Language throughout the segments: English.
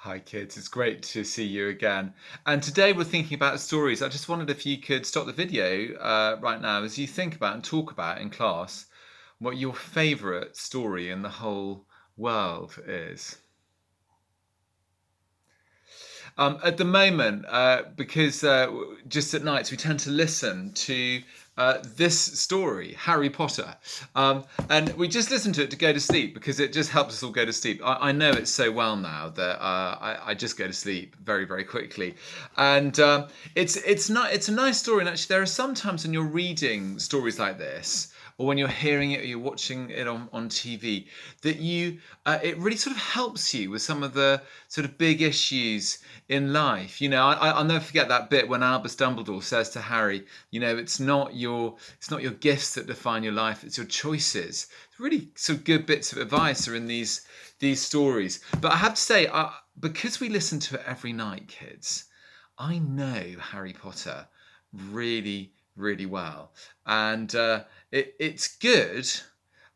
Hi kids, it's great to see you again. And today we're thinking about stories. I just wondered if you could stop the video right now as you think about and talk about in class what your favourite story in the whole world is. At the moment, because just at nights we tend to listen to this story, Harry Potter. And we just listen to it to go to sleep because it just helps us all go to sleep. I know it so well now that I just go to sleep very, very quickly. And it's a nice story. And actually, there are some times when you're reading stories like this, or when you're hearing it or you're watching it on TV, that it really sort of helps you with some of the sort of big issues in life. I'll never forget that bit when Albus Dumbledore says to Harry, it's not your gifts that define your life, it's your choices. Really sort of good bits of advice are in these stories. But I have to say, because we listen to it every night, kids, I know Harry Potter really, really well. And it's good,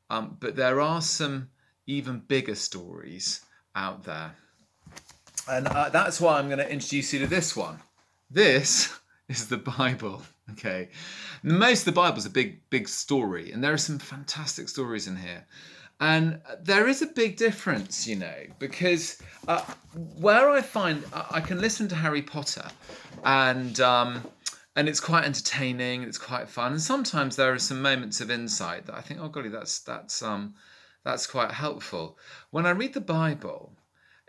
but there are some even bigger stories out there. And that's why I'm going to introduce you to this one. This is the Bible. Okay. Most of the Bible's a big story, and there are some fantastic stories in here. And there is a big difference, because where I find I can listen to Harry Potter and it's quite entertaining, it's quite fun. And sometimes there are some moments of insight that I think, oh golly, that's quite helpful. When I read the Bible,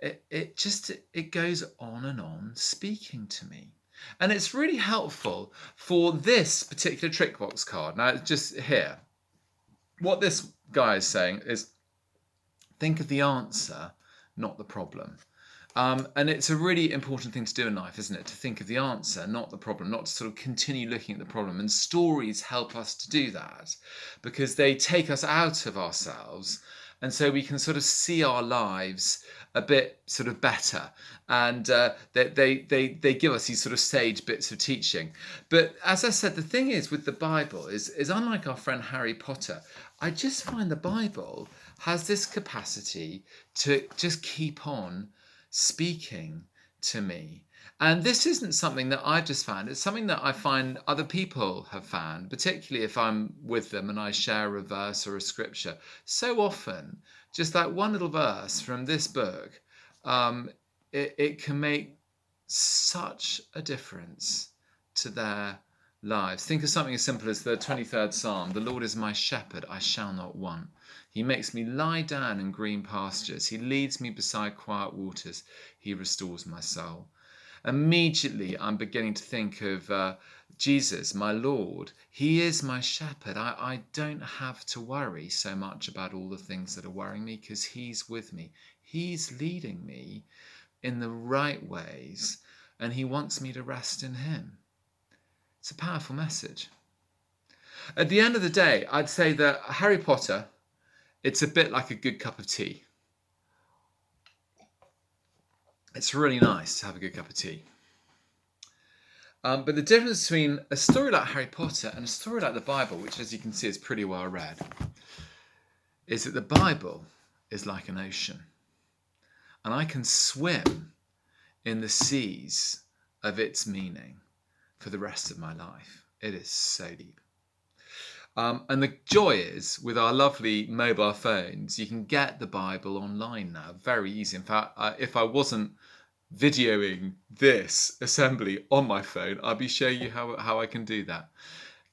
it goes on and on speaking to me. And it's really helpful for this particular trick box card. Now, just here, what this guy is saying is think of the answer, not the problem. And it's a really important thing to do in life, isn't it? To think of the answer, not the problem, not to sort of continue looking at the problem. And stories help us to do that because they take us out of ourselves. And so we can sort of see our lives a bit sort of better. And they give us these sort of sage bits of teaching. But as I said, the thing is with the Bible is unlike our friend Harry Potter, I just find the Bible has this capacity to just keep on speaking to me. And this isn't something that I've just found. It's something that I find other people have found, particularly if I'm with them and I share a verse or a scripture. So often, just that one little verse from this book, it can make such a difference to their lives. Think of something as simple as the 23rd Psalm. The Lord is my shepherd, I shall not want. He makes me lie down in green pastures. He leads me beside quiet waters. He restores my soul. Immediately, I'm beginning to think of Jesus, my Lord. He is my shepherd. I don't have to worry so much about all the things that are worrying me because he's with me. He's leading me in the right ways, and he wants me to rest in him. It's a powerful message. At the end of the day, I'd say that Harry Potter, it's a bit like a good cup of tea. It's really nice to have a good cup of tea. But the difference between a story like Harry Potter and a story like the Bible, which as you can see is pretty well read, is that the Bible is like an ocean. And I can swim in the seas of its meaning for the rest of my life. It is so deep. And the joy is, with our lovely mobile phones, you can get the Bible online now, very easy. In fact, if I wasn't videoing this assembly on my phone, I'll be showing you how I can do that.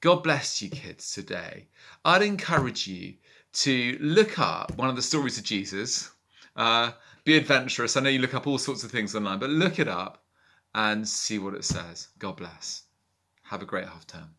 God bless you kids today. I'd encourage you to look up one of the stories of Jesus. Be adventurous. I know you look up all sorts of things online, but look it up and see what it says. God bless. Have a great half term.